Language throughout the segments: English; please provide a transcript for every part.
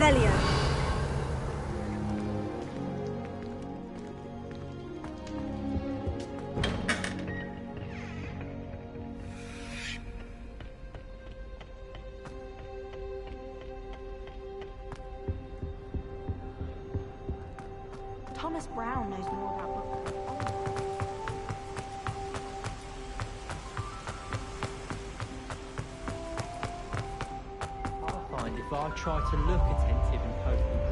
Revelio. Thomas Brown knows more about books. I find if I try to look attentive and potent,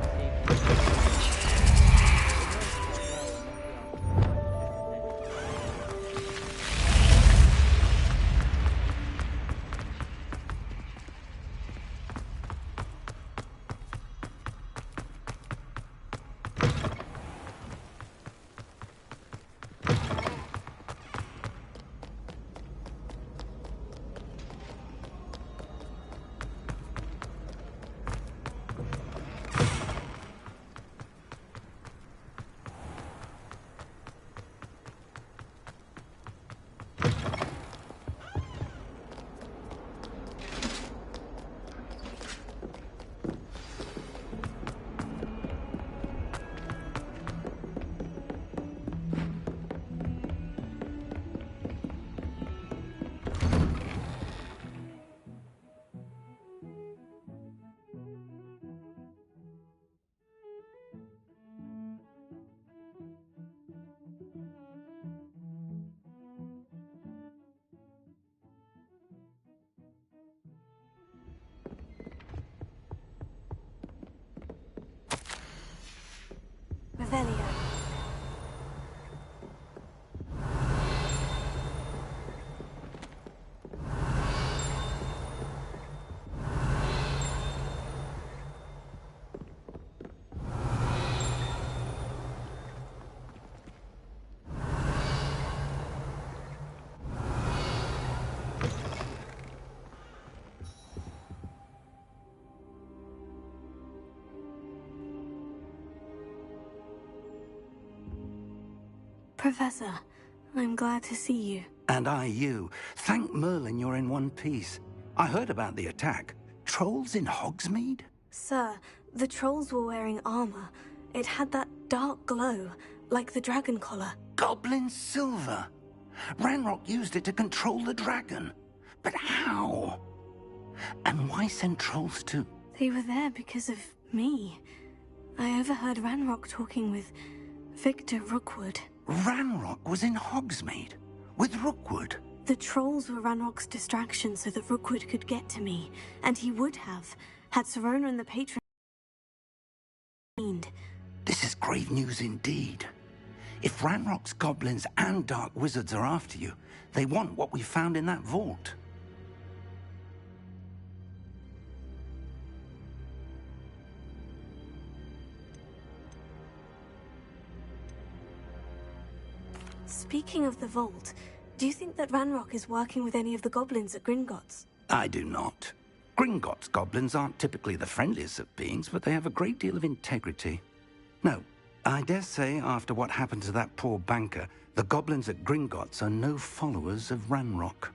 Revelio. Professor, I'm glad to see you. And I you. Thank Merlin you're in one piece. I heard about the attack. Trolls in Hogsmeade? Sir, the trolls were wearing armor. It had that dark glow, like the dragon collar. Goblin silver. Ranrock used it to control the dragon. But how? And why send trolls to... They were there because of me. I overheard Ranrock talking with Victor Rookwood. Ranrock was in Hogsmeade? With Rookwood? The trolls were Ranrock's distraction so that Rookwood could get to me. And he would have, had Sirona and the patron... This is grave news indeed. If Ranrock's goblins and dark wizards are after you, they want what we found in that vault. Speaking of the vault, do you think that Ranrock is working with any of the goblins at Gringotts? I do not. Gringotts goblins aren't typically the friendliest of beings, but they have a great deal of integrity. No, I dare say after what happened to that poor banker, the goblins at Gringotts are no followers of Ranrock.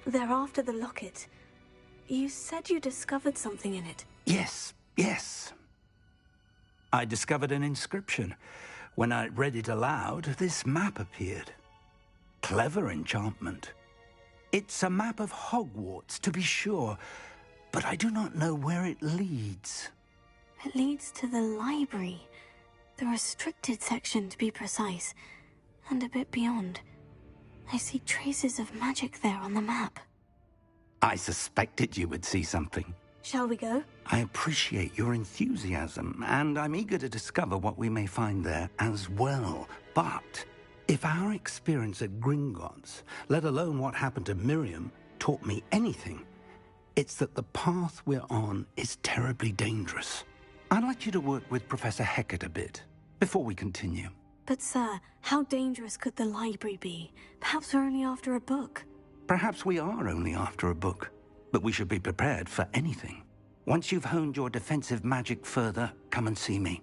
They're after the locket. You said you discovered something in it. Yes. I discovered an inscription. When I read it aloud, this map appeared. Clever enchantment. It's a map of Hogwarts, to be sure, but I do not know where it leads. It leads to the library. The restricted section, to be precise, and a bit beyond. I see traces of magic there on the map. I suspected you would see something. Shall we go? I appreciate your enthusiasm, and I'm eager to discover what we may find there as well. But if our experience at Gringotts, let alone what happened to Miriam, taught me anything, it's that the path we're on is terribly dangerous. I'd like you to work with Professor Hecat a bit before we continue. But sir, how dangerous could the library be? Perhaps we're only after a book. Perhaps we are only after a book, but we should be prepared for anything. Once you've honed your defensive magic further, come and see me.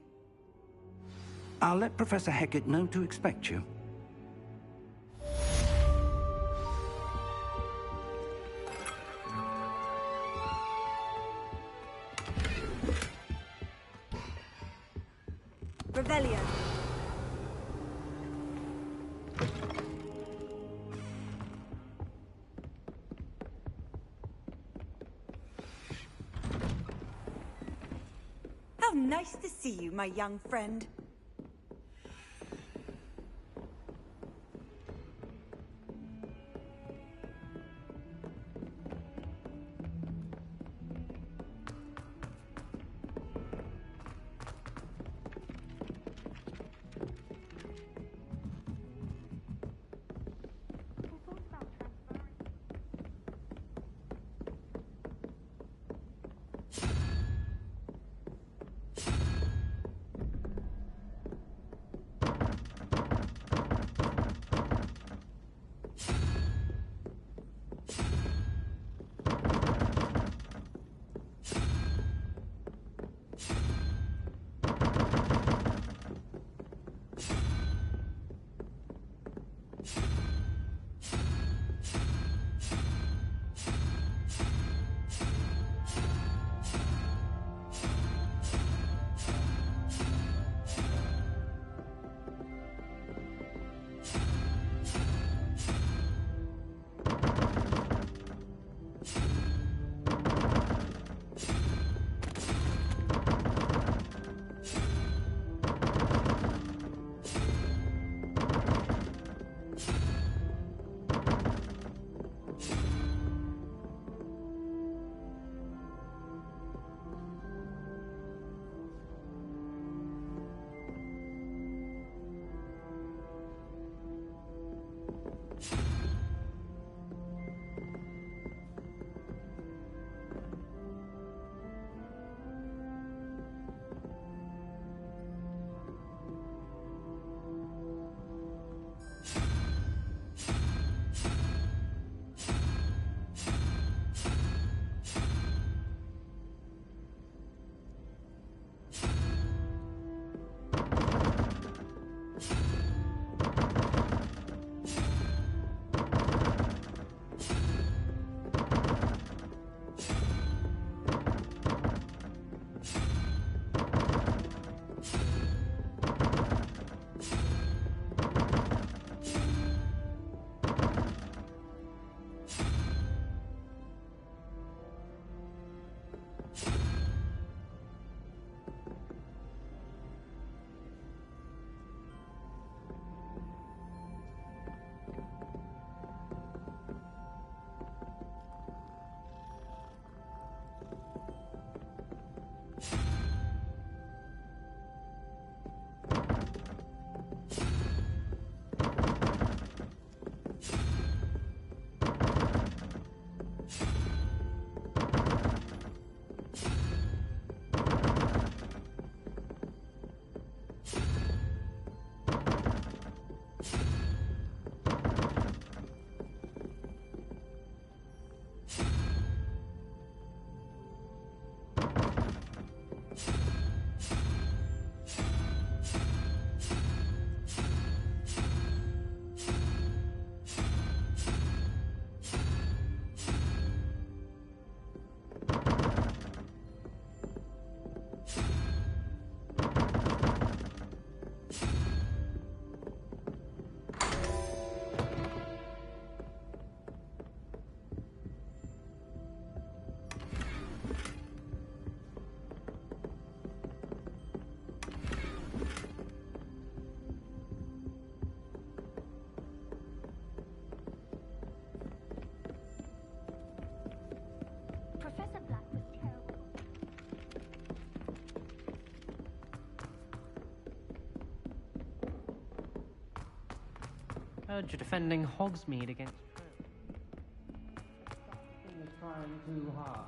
I'll let Professor Hecat know to expect you. Revelio. How nice to see you, my young friend. Heard you're defending Hogsmeade against trying too hard.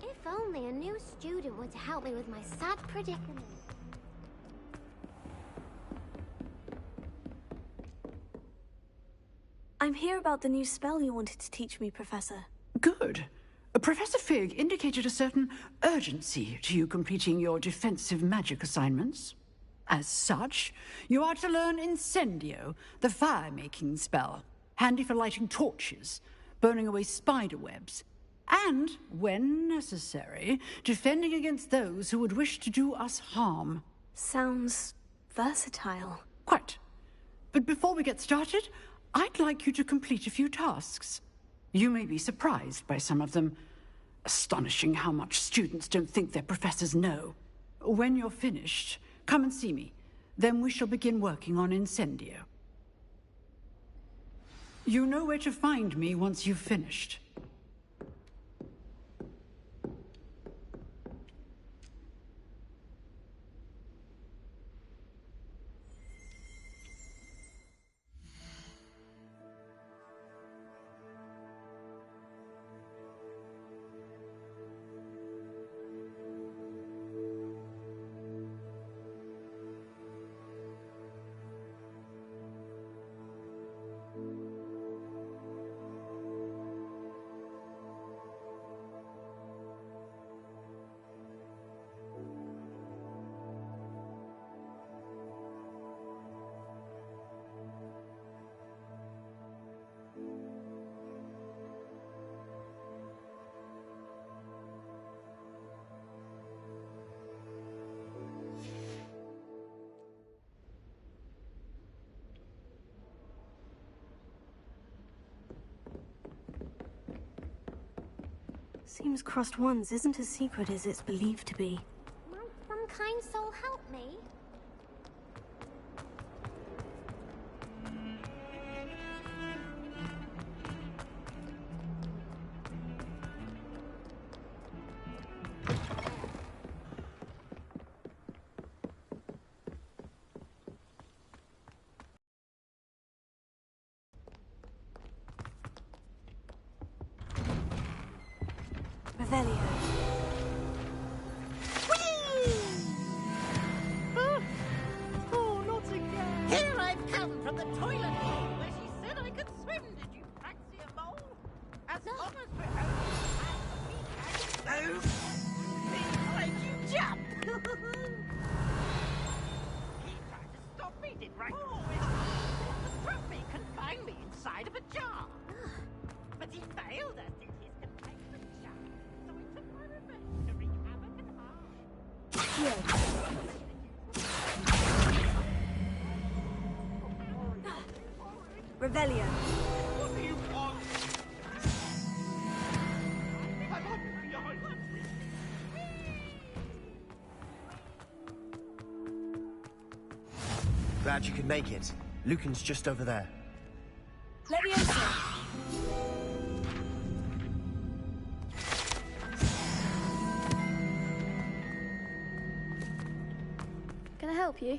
If only a new student were to help me with my sad predicament. I'm here about the new spell you wanted to teach me, Professor. Good. Professor Fig indicated a certain urgency to you completing your defensive magic assignments. As such, you are to learn Incendio, the fire-making spell, handy for lighting torches, burning away spider webs, and, when necessary, defending against those who would wish to do us harm. Sounds versatile. Quite. But before we get started, I'd like you to complete a few tasks. You may be surprised by some of them. Astonishing how much students don't think their professors know. When you're finished, come and see me. Then we shall begin working on Incendio. You know where to find me once you've finished. Seems Crossed Wands isn't as secret as it's believed to be. Might some kind soul help me? Revelio. Oh, not again! Here I've come from the toilet bowl where she said I could swim. Did you praxia mole? As long as we're home, I make you jump! He tried to stop me, did right? Oh, to trap me, confine me inside of a jar. But he failed us in his containment jar. So we took my revenge to wreak havoc and harm. Revelio. What do you want? I'm hiding behind you. Glad you could make it. Lucan's just over there. Leviosa. Can I help you?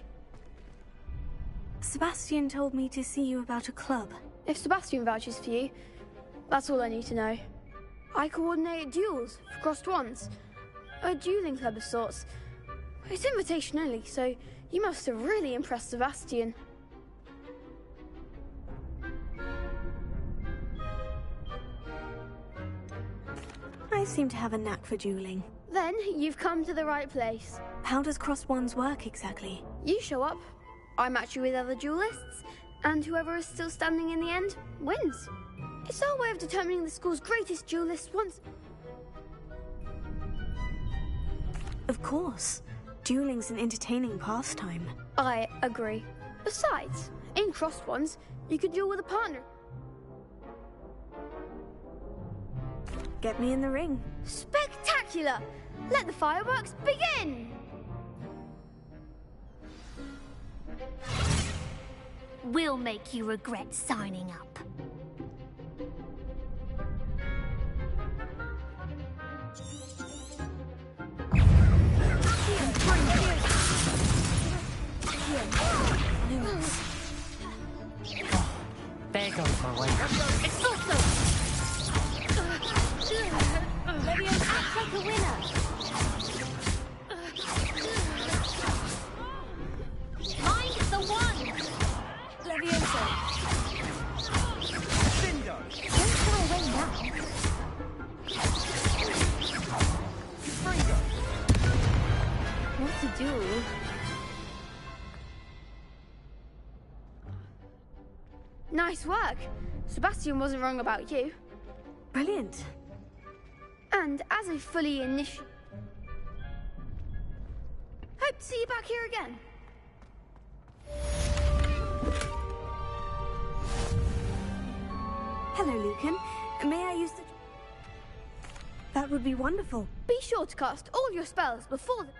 Sebastian told me to see you about a club. If Sebastian vouches for you, that's all I need to know. I coordinate duels for Crossed Wands. A dueling club of sorts. It's invitation only, so you must have really impressed Sebastian. I seem to have a knack for dueling. Then you've come to the right place. How does Crossed Wands work exactly? You show up, I match you with other duelists, and whoever is still standing in the end wins. It's our way of determining the school's greatest duelist once. Of course. Dueling's an entertaining pastime. I agree. Besides, in Crossed Wands, you could duel with a partner. Get me in the ring. Spectacular! Let the fireworks begin! We'll make you regret signing up. There goes my way. Leviosa, take a winner. Mind the one. Leviosa. Cinder! Don't try away now. What to do? Nice work. Sebastian wasn't wrong about you. Brilliant. And as a fully hope to see you back here again. Hello, Lucan. May I use the... That would be wonderful. Be sure to cast all your spells before the...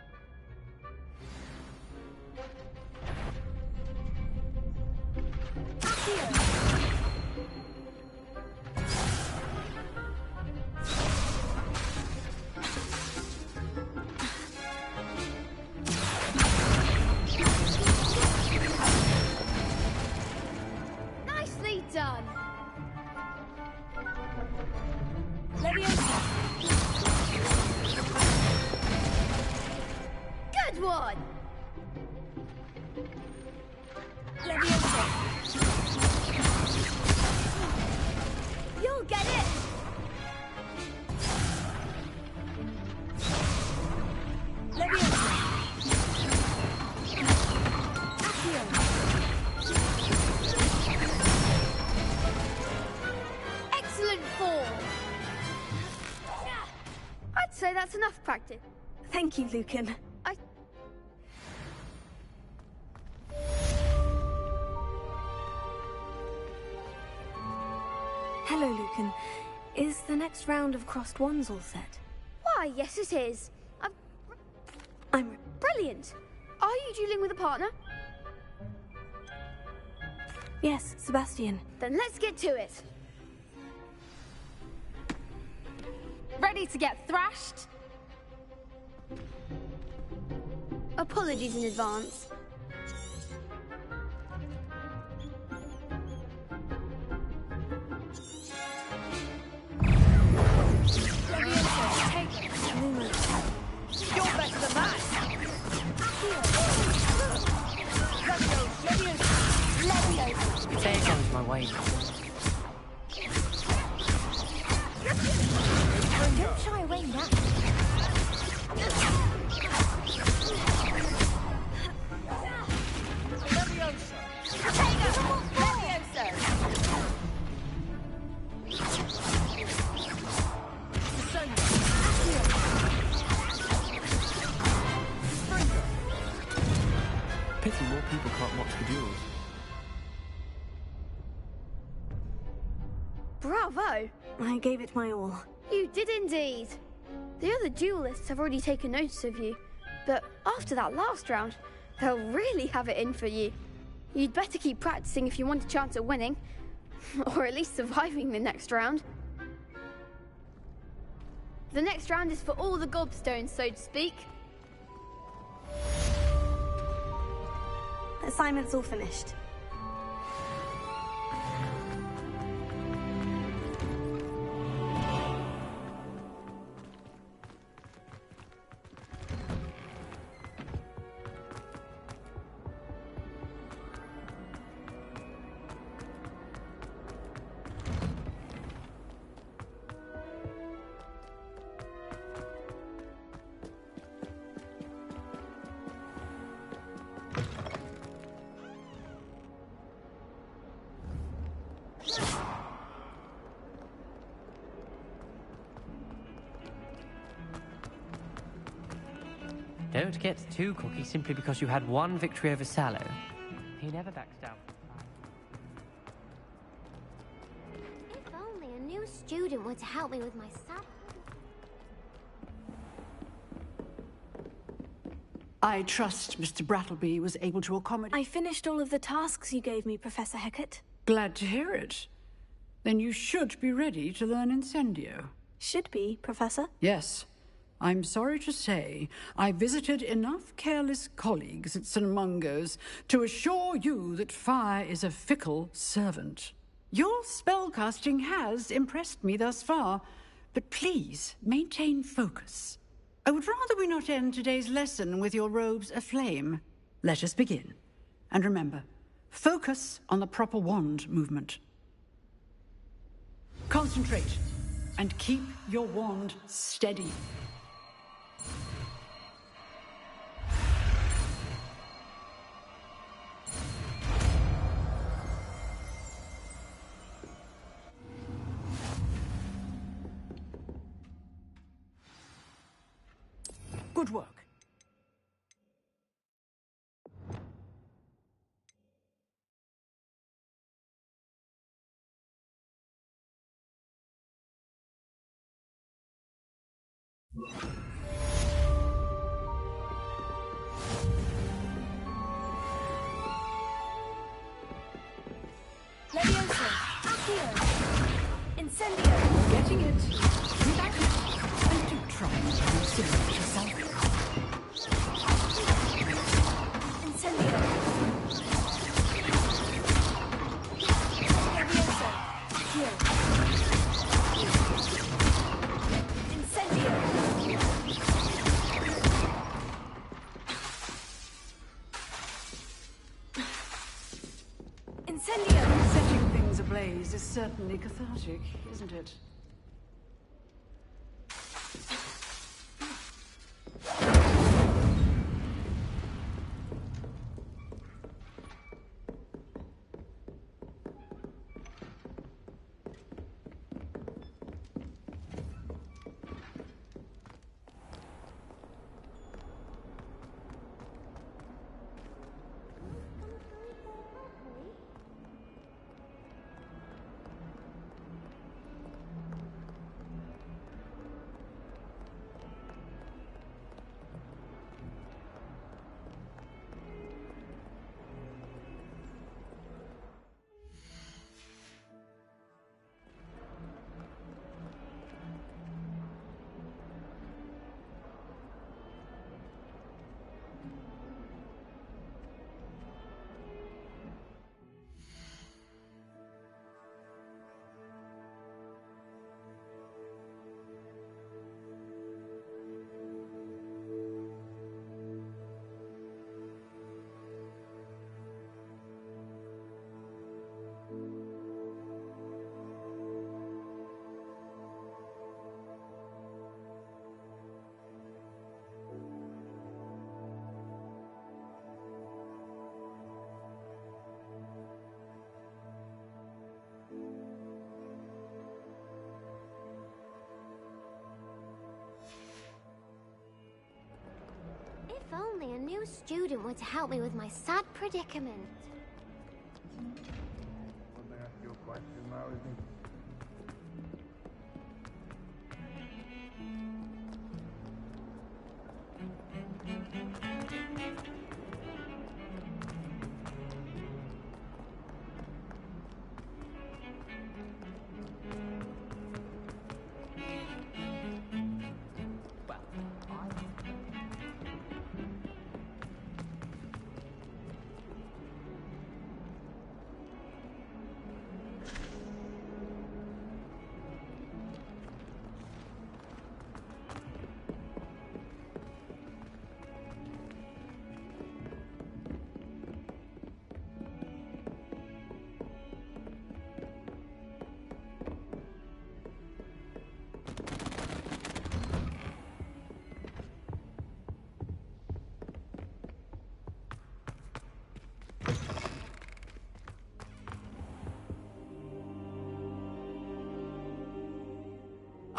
Nicely done. Good one. You'll get it. Excellent form. I'd say that's enough practice. Thank you, Lucan. Hello, Lucan. Is the next round of crossed wands all set? Why, yes it is. I'm brilliant. Are you dueling with a partner? Yes, Sebastian. Then let's get to it. Ready to get thrashed? Apologies in advance. You're better than that! There goes my way. Don't shy away now. Pity more people can't watch the duels. Bravo! I gave it my all. You did indeed. The other duelists have already taken notice of you, but after that last round, they'll really have it in for you. You'd better keep practicing if you want a chance at winning, or at least surviving the next round. The next round is for all the gobstones, so to speak. Assignment's all finished. Don't get too cocky simply because you had one victory over Sallow. He never backs down. If only a new student were to help me with my sub. I trust Mr. Brattleby was able to accommodate... I finished all of the tasks you gave me, Professor Hecat. Glad to hear it. Then you should be ready to learn Incendio. Should be, Professor. Yes. I'm sorry to say, I visited enough careless colleagues at St. Mungo's to assure you that fire is a fickle servant. Your spellcasting has impressed me thus far, but please maintain focus. I would rather we not end today's lesson with your robes aflame. Let us begin. And remember, focus on the proper wand movement. Concentrate, and keep your wand steady. Good work. Levioso, Accio, Incendio. Getting it. Relax. And do try and simulate yourself. Incendio. Levioso, Accio. Incendio. Incendio. Setting things ablaze is certainly cathartic, isn't it? If only a new student were to help me with my sad predicament.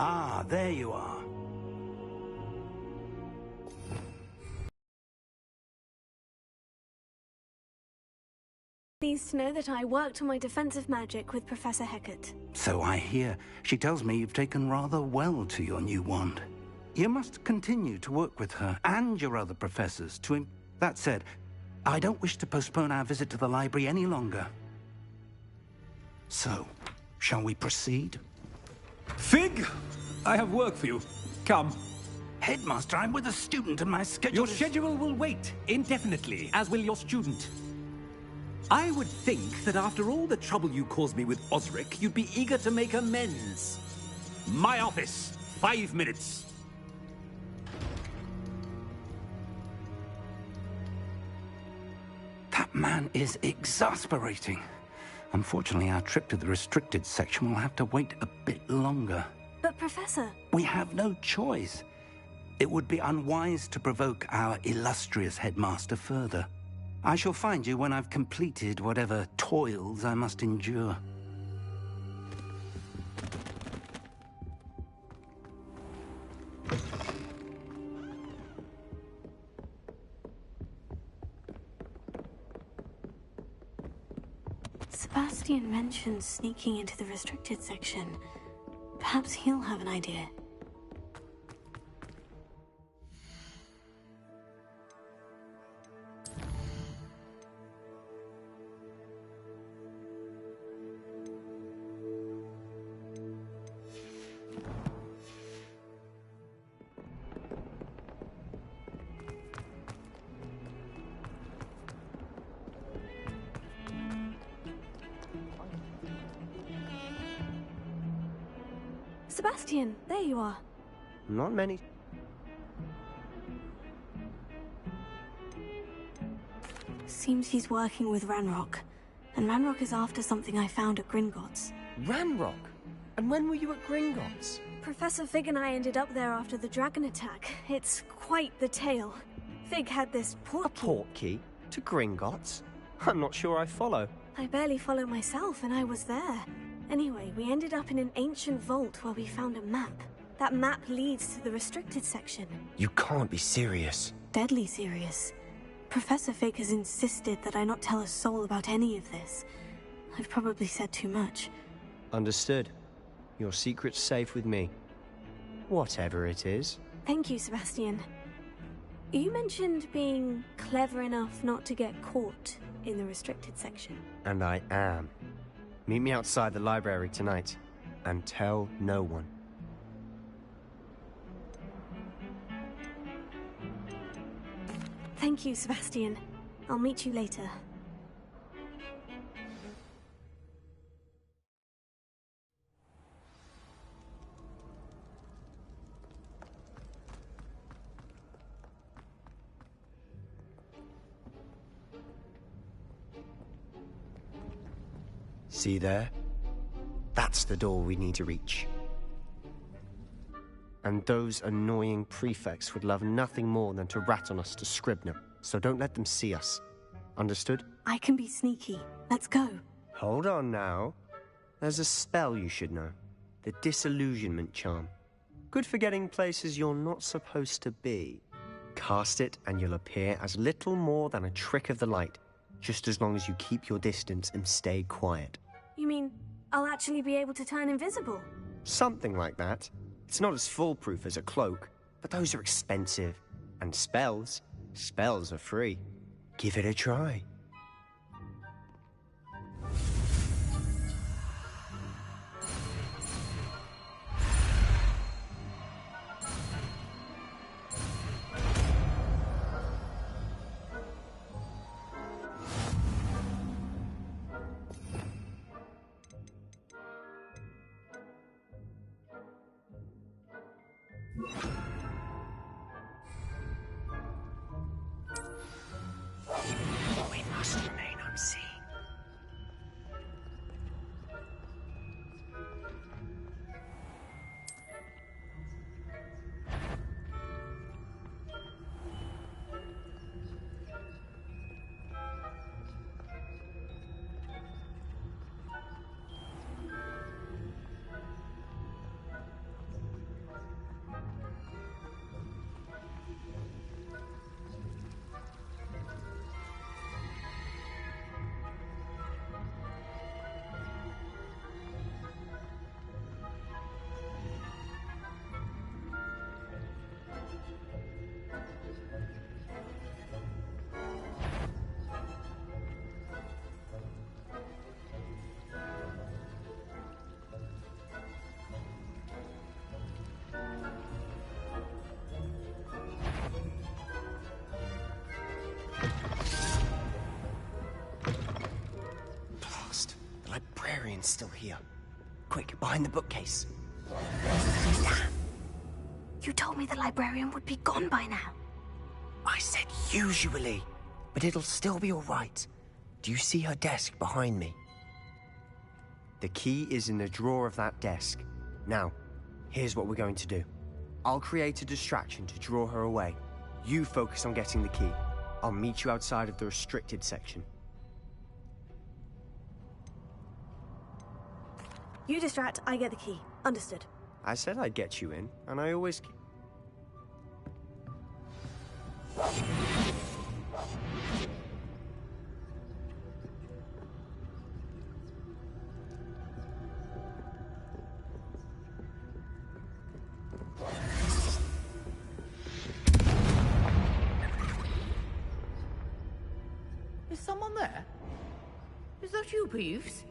Ah, there you are. Pleased to know that I worked on my defensive magic with Professor Hecat. So I hear. She tells me you've taken rather well to your new wand. You must continue to work with her and your other professors to... That said, I don't wish to postpone our visit to the library any longer. So, shall we proceed? Fig, I have work for you. Come. Headmaster, I'm with a student and my schedule Your schedule will wait indefinitely, as will your student. I would think that after all the trouble you caused me with Osric, you'd be eager to make amends. My office, 5 minutes. That man is exasperating. Unfortunately, our trip to the restricted section will have to wait a bit longer. But Professor... We have no choice. It would be unwise to provoke our illustrious headmaster further. I shall find you when I've completed whatever toils I must endure. Sebastian mentioned sneaking into the restricted section. Perhaps he'll have an idea. Sebastian, there you are. Not many. Seems he's working with Ranrock. And Ranrock is after something I found at Gringotts. Ranrock? And when were you at Gringotts? Professor Fig and I ended up there after the dragon attack. It's quite the tale. Fig had this port key. A port key? To Gringotts? I'm not sure I follow. I barely follow myself, and I was there. Anyway, we ended up in an ancient vault where we found a map. That map leads to the restricted section. You can't be serious. Deadly serious. Professor Fig has insisted that I not tell a soul about any of this. I've probably said too much. Understood. Your secret's safe with me. Whatever it is. Thank you, Sebastian. You mentioned being clever enough not to get caught in the restricted section. And I am. Meet me outside the library tonight, and tell no one. Thank you, Sebastian. I'll meet you later. See there? That's the door we need to reach. And those annoying prefects would love nothing more than to rat on us to Scribner, so don't let them see us. Understood? I can be sneaky. Let's go. Hold on now. There's a spell you should know. The Disillusionment Charm. Good for getting places you're not supposed to be. Cast it and you'll appear as little more than a trick of the light, just as long as you keep your distance and stay quiet. You mean I'll actually be able to turn invisible? Something like that. It's not as foolproof as a cloak, but those are expensive. And spells are free. Give it a try. We must remain unseen. Librarian's still here. Quick, behind the bookcase. You told me the librarian would be gone by now. I said usually, but it'll still be all right. Do you see her desk behind me? The key is in the drawer of that desk. Now, here's what we're going to do. I'll create a distraction to draw her away. You focus on getting the key. I'll meet you outside of the restricted section. You distract, I get the key. Understood. I said I'd get you in, and I always keep... Is someone there? Is that you, Peeves?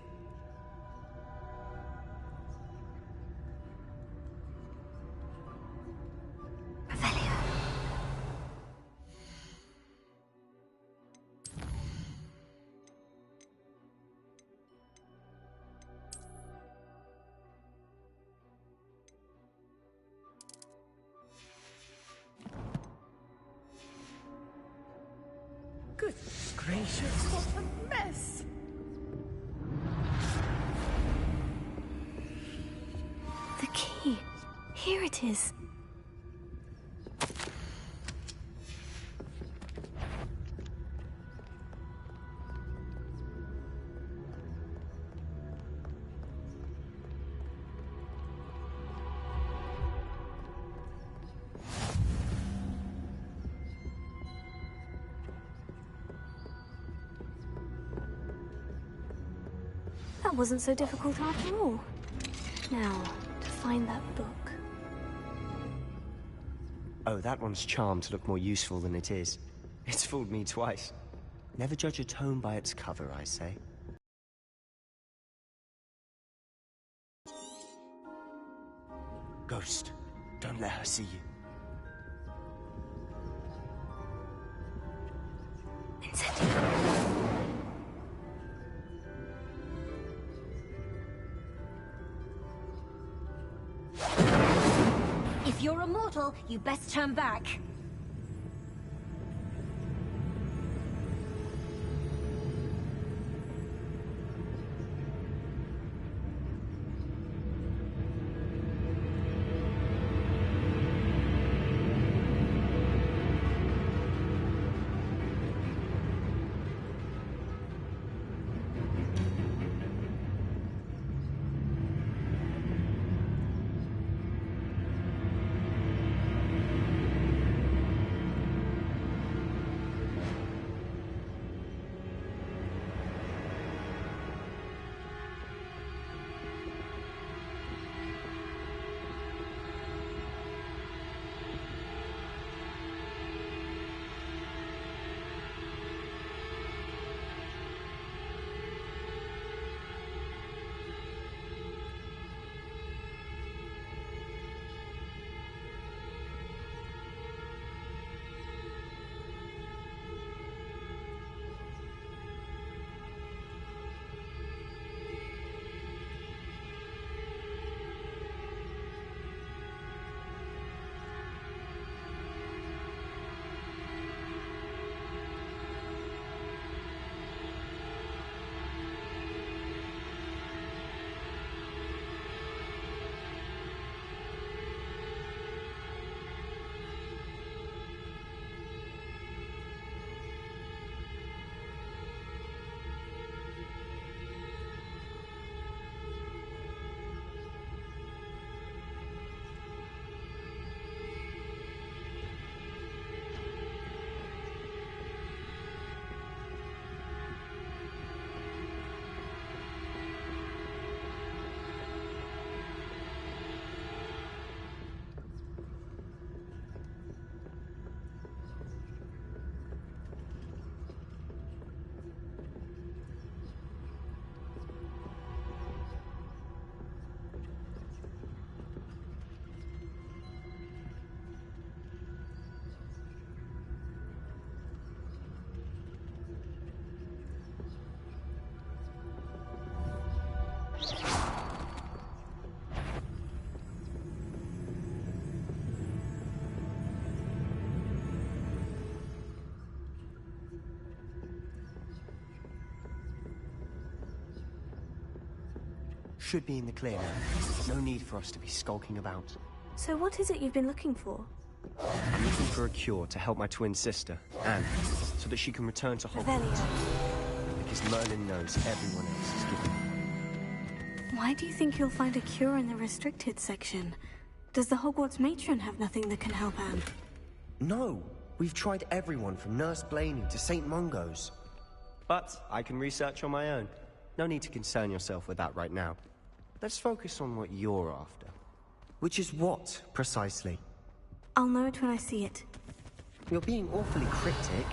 Good gracious, what a mess! The key. Here it is. That wasn't so difficult after all. Now, to find that book. Oh, that one's charmed to look more useful than it is. It's fooled me twice. Never judge a tome by its cover, I say. Ghost, don't let her see you. If you're a mortal, you best turn back. Should be in the clear now. No need for us to be skulking about. So what is it you've been looking for? I'm looking for a cure to help my twin sister, Anne, so that she can return to Hogwarts. Because Merlin knows everyone else is giving up. Why do you think you'll find a cure in the restricted section? Does the Hogwarts matron have nothing that can help Anne? No! We've tried everyone from Nurse Blaney to St. Mungo's. But I can research on my own. No need to concern yourself with that right now. Let's focus on what you're after. Which is what, precisely? I'll know it when I see it. You're being awfully cryptic.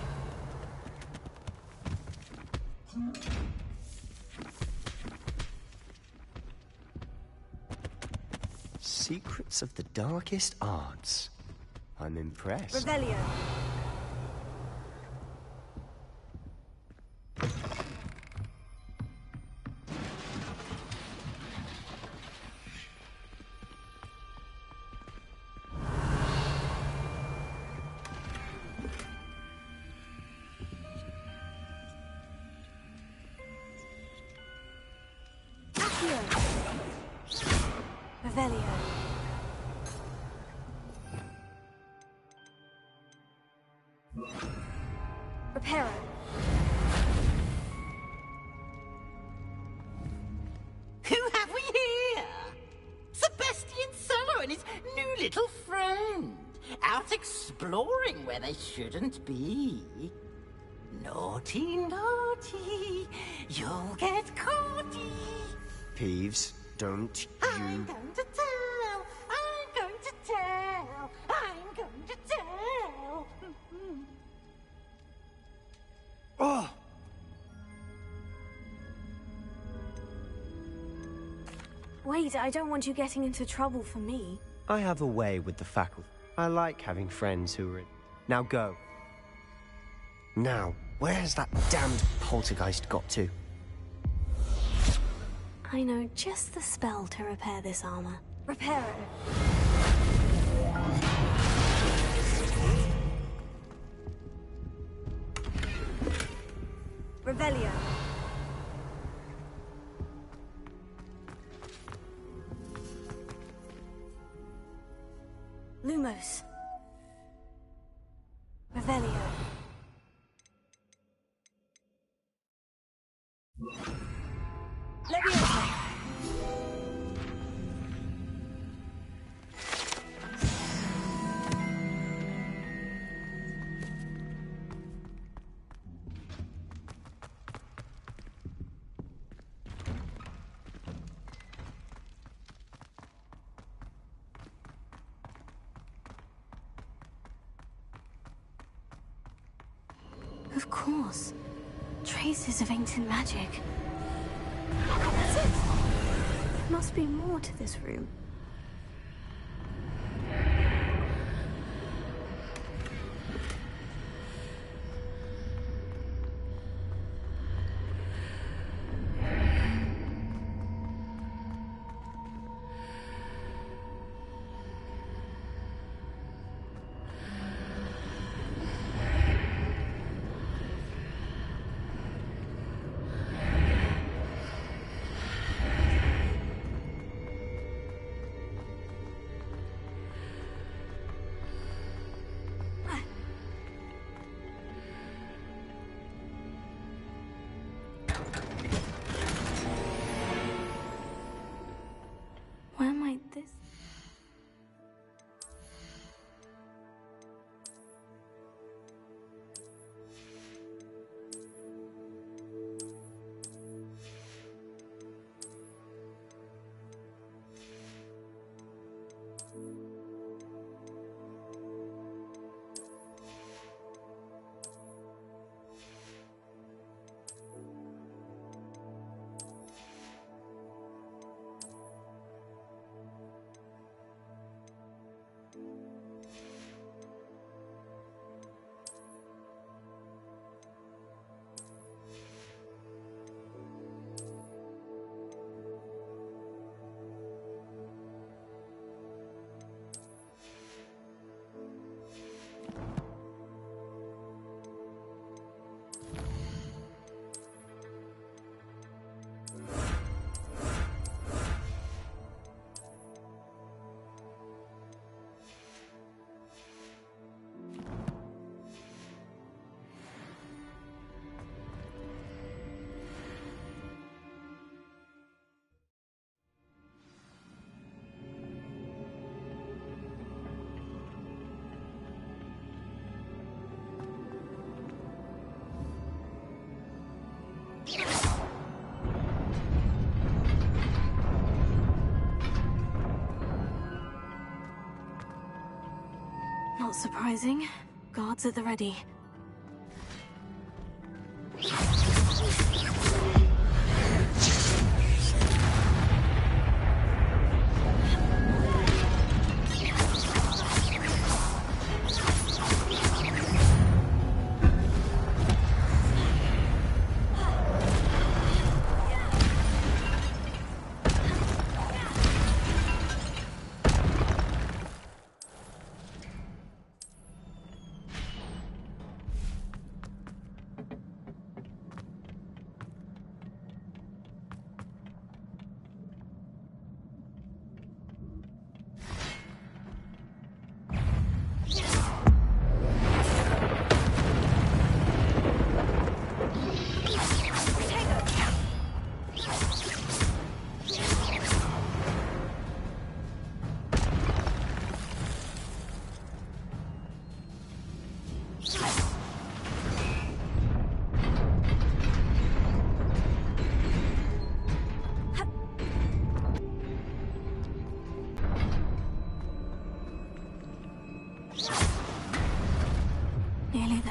Secrets of the darkest arts. I'm impressed. Revelio. Revelio. Reparo. Who have we here? Sebastian Sallow and his new little friend. Out exploring where they shouldn't be. Naughty, naughty. You'll get caughty. Peeves, don't I'm going to tell. I'm going to tell. I'm going to tell. Oh! Wait, I don't want you getting into trouble for me. I have a way with the faculty. I like having friends who are... Now go. Now, where has that damned poltergeist got to? I know just the spell to repair this armor. Reparo. Revelio. Lumos. Revelio. Leviosa. Of course. Traces of ancient magic. That's it. There must be more to this room. Where might this... Not surprising. Guards at the ready.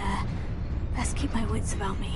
there. Best keep my wits about me.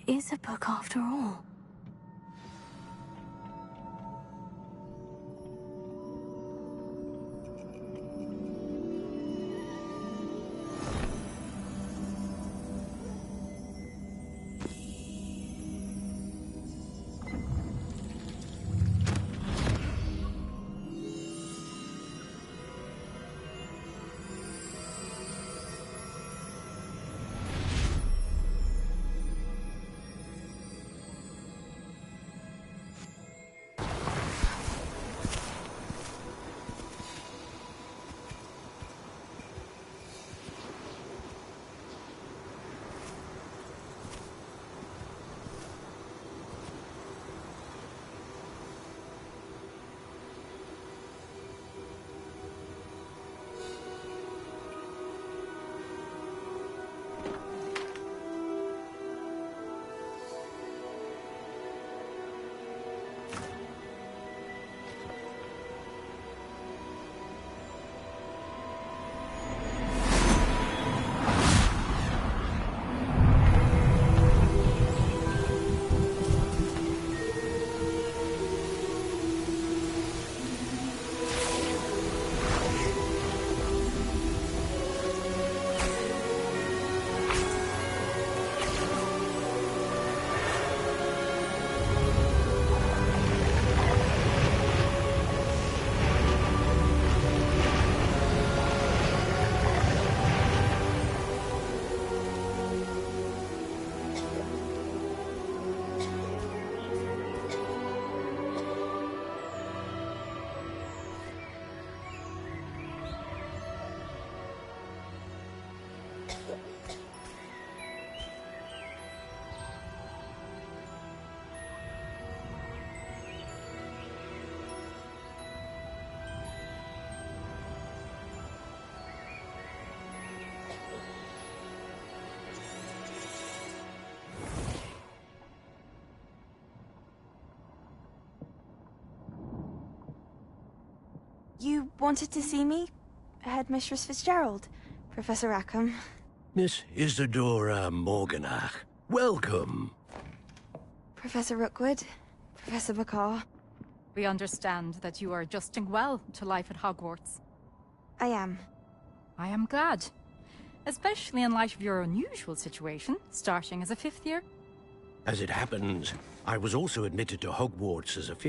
Is a book after all. You wanted to see me? Headmistress Fitzgerald, Professor Rackham. Miss Isadora Morganach, welcome. Professor Rookwood, Professor McCaw. We understand that you are adjusting well to life at Hogwarts. I am. I am glad. Especially in light of your unusual situation, starting as a 5th year. As it happens, I was also admitted to Hogwarts as a